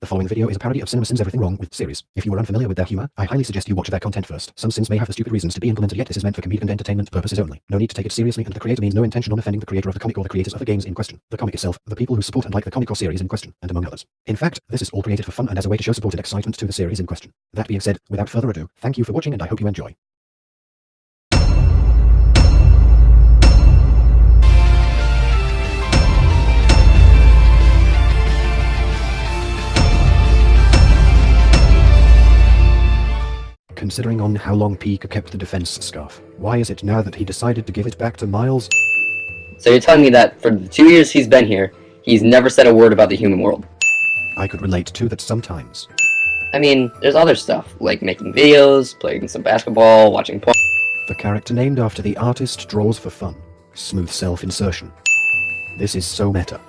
The following video is a parody of CinemaSins Everything Wrong With series. If you are unfamiliar with their humor, I highly suggest you watch their content first. Some sins may have stupid reasons to be implemented, yet this is meant for comedic and entertainment purposes only. No need to take it seriously, and the creator means no intention on offending the creator of the comic or the creators of the games in question, the comic itself, the people who support and like the comic or series in question, and among others. In fact, this is all created for fun and as a way to show support and excitement to the series in question. That being said, without further ado, thank you for watching and I hope you enjoy. Considering on how long Pika kept the defense scarf, why is it now that he decided to give it back to Miles? So you're telling me that for the 2 years he's been here, he's never said a word about the human world? I could relate to that sometimes. I mean, there's other stuff, like making videos, playing some basketball, watching porn. The character named after the artist draws for fun. Smooth self-insertion. This is so meta.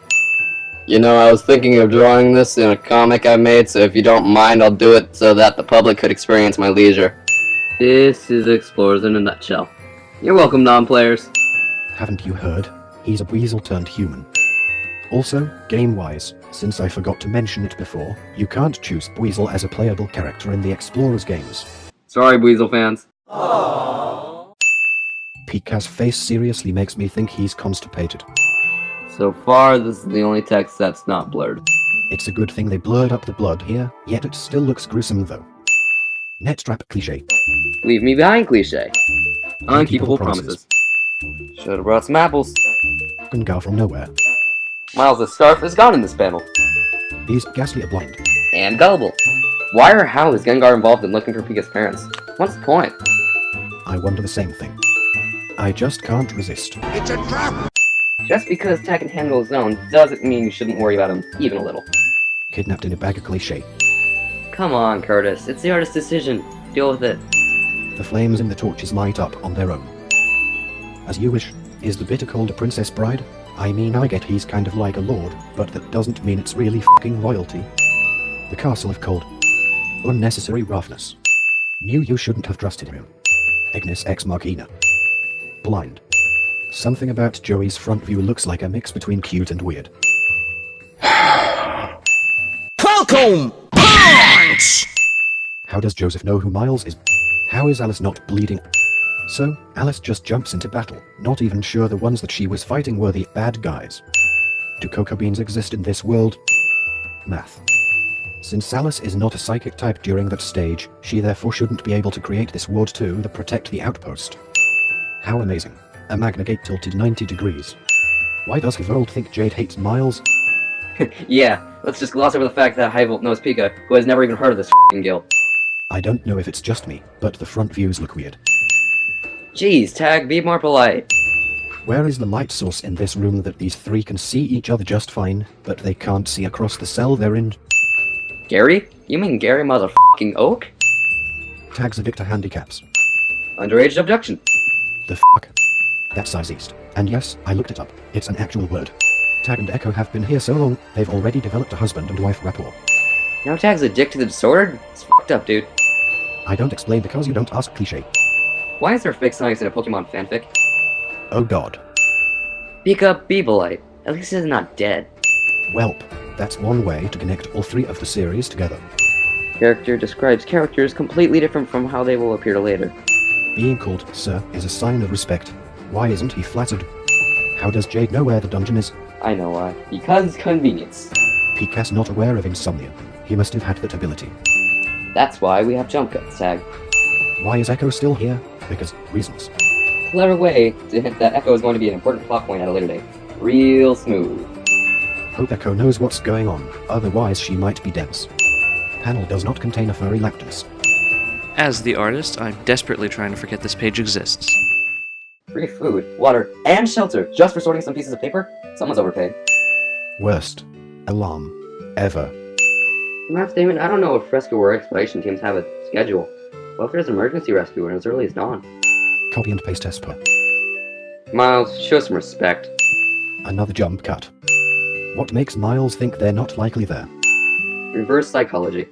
You know, I was thinking of drawing this in a comic I made, so if you don't mind, I'll do it so that the public could experience my leisure. This is Explorers in a nutshell. You're welcome, non-players. Haven't you heard? He's a weasel turned human. Also, game-wise, since I forgot to mention it before, you can't choose Weasel as a playable character in the Explorers games. Sorry, Weasel fans. Pika's face seriously makes me think he's constipated. So far, this is the only text that's not blurred. It's a good thing they blurred up the blood here, yet it still looks gruesome though. Netstrap cliché. Leave me behind cliché. Unkeepable promises. Should've brought some apples. Gengar from nowhere. Miles' scarf is gone in this panel. These ghastly are blind. And gullible. Why or how is Gengar involved in looking for Pika's parents? What's the point? I wonder the same thing. I just can't resist. It's a trap! Just because Tag can handle his own doesn't mean you shouldn't worry about him even a little. Kidnapped in a bag of cliché. Come on, Curtis. It's the artist's decision. Deal with it. The flames in the torches light up on their own. As you wish. Is the bitter cold a princess bride? I mean, I get he's kind of like a lord, but that doesn't mean it's really f***ing royalty. The Castle of Cold. Unnecessary roughness. Knew you shouldn't have trusted him. Ignis Ex Machina. Blind. Something about Joey's front view looks like a mix between cute and weird. Falcon Punch! How does Joseph know who Miles is? How is Alice not bleeding? So, Alice just jumps into battle, not even sure the ones that she was fighting were the bad guys. Do cocoa beans exist in this world? Math. Since Alice is not a psychic type during that stage, she therefore shouldn't be able to create this ward 2 that protect the outpost. How amazing. A Magna Gate tilted 90 degrees. Why does Harold think Jade hates Miles? Yeah, let's just gloss over the fact that Hyvolt knows Pika, who has never even heard of this f***ing guild. I don't know if it's just me, but the front views look weird. Jeez, Tag, be more polite. Where is the light source in this room that these three can see each other just fine, but they can't see across the cell they're in? Gary? You mean Gary motherfucking Oak? Tag's addict to handicaps. Underage abduction. The fuck? That's Size East. And yes, I looked it up. It's an actual word. Tag and Echo have been here so long, they've already developed a husband and wife rapport. Now Tag's addicted to the disorder? It's fucked up, dude. I don't explain because you don't ask cliché. Why is there fake science in a Pokemon fanfic? Oh god. Pika, be polite. At least he's not dead. Welp. That's one way to connect all three of the series together. Character describes characters completely different from how they will appear later. Being called Sir is a sign of respect. Why isn't he flattered? How does Jade know where the dungeon is? I know why. Because convenience. Pika's not aware of insomnia. He must have had that ability. That's why we have jump cuts, Tag. Why is Echo still here? Because reasons. Clever way to hint that Echo is going to be an important plot point at a later date. Real smooth. Hope Echo knows what's going on, otherwise she might be dense. Panel does not contain a furry Lapras. As the artist, I'm desperately trying to forget this page exists. Free food, water, and shelter just for sorting some pieces of paper? Someone's overpaid. Worst alarm ever. Matt Statement, I don't know if rescue or exploration teams have a schedule. What if there's emergency rescue and as early as dawn? Copy and paste Esper. Miles, show some respect. Another jump cut. What makes Miles think they're not likely there? Reverse psychology.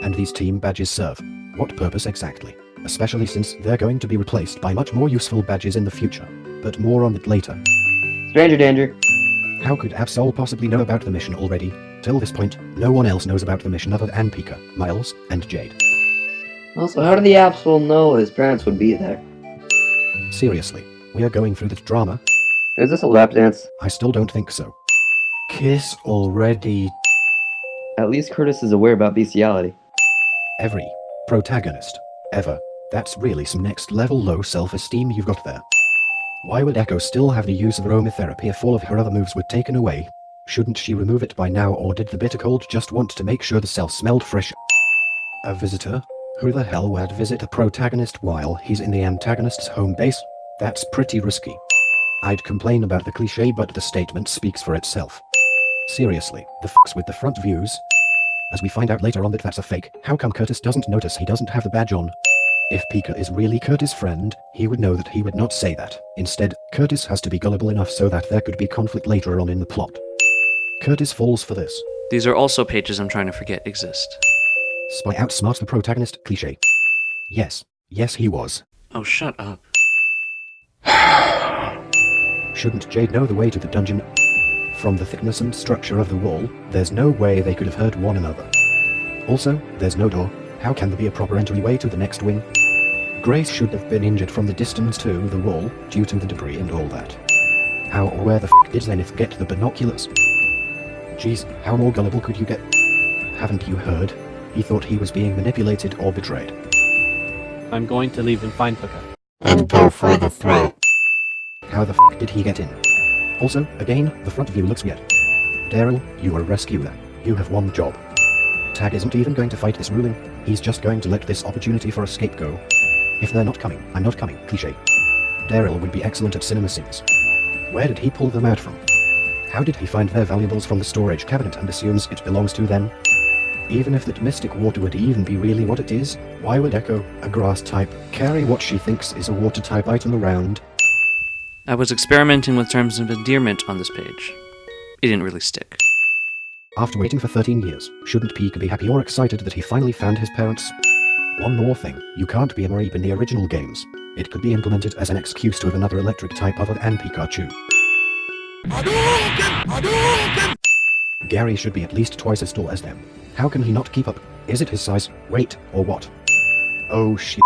And these team badges serve. What purpose exactly? Especially since they're going to be replaced by much more useful badges in the future. But more on it later. Stranger danger. How could Absol possibly know about the mission already? Till this point, no one else knows about the mission other than Pika, Miles, and Jade. Also, how did the Absol know his parents would be there? Seriously, we are going through this drama? Is this a lap dance? I still don't think so. Kiss already. At least Curtis is aware about bestiality. Every protagonist ever. That's really some next level low self-esteem you've got there. Why would Echo still have the use of aromatherapy if all of her other moves were taken away? Shouldn't she remove it by now, or did the bitter cold just want to make sure the cell smelled fresh? A visitor? Who the hell would visit a protagonist while he's in the antagonist's home base? That's pretty risky. I'd complain about the cliché, but the statement speaks for itself. Seriously, the fucks with the front views? As we find out later on that that's a fake, how come Curtis doesn't notice he doesn't have the badge on? If Pika is really Curtis' friend, he would know that he would not say that. Instead, Curtis has to be gullible enough so that there could be conflict later on in the plot. Curtis falls for this. These are also pages I'm trying to forget exist. Spy outsmarts the protagonist cliché. Yes, he was. Oh, shut up. Shouldn't Jade know the way to the dungeon? From the thickness and structure of the wall, there's no way they could have heard one another. Also, there's no door. How can there be a proper entryway to the next wing? Grace should have been injured from the distance to the wall, due to the debris and all that. How or where the f*** did Zenith get the binoculars? Jeez, how more gullible could you get? Haven't you heard? He thought he was being manipulated or betrayed. I'm going to leave and find Pika. And go for the throat. How the f*** did he get in? Also, again, the front view looks weird. Daryl, you are a rescuer. You have one job. Tag isn't even going to fight this ruling. He's just going to let this opportunity for escape go. If they're not coming, I'm not coming, cliché. Daryl would be excellent at cinema scenes. Where did he pull them out from? How did he find their valuables from the storage cabinet and assumes it belongs to them? Even if that mystic water would even be really what it is, why would Echo, a grass type, carry what she thinks is a water type item around? I was experimenting with terms of endearment on this page. It didn't really stick. After waiting for 13 years, shouldn't Pika be happy or excited that he finally found his parents? One more thing, you can't be a Mareep in the original games. It could be implemented as an excuse to have another electric type other than Pikachu. Gary should be at least twice as tall as them. How can he not keep up? Is it his size, weight, or what? Oh shit.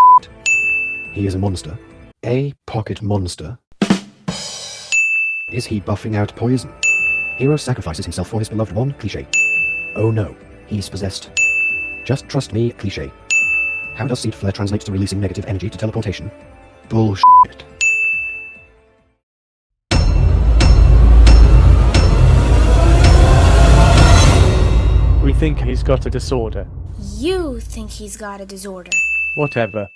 He is a monster. A pocket monster. Is he buffing out poison? Hero sacrifices himself for his beloved one, cliché. Oh no, he's possessed. Just trust me, cliché. How does seed flare translate to releasing negative energy to teleportation? Bullshit. We think he's got a disorder. You think he's got a disorder. Whatever.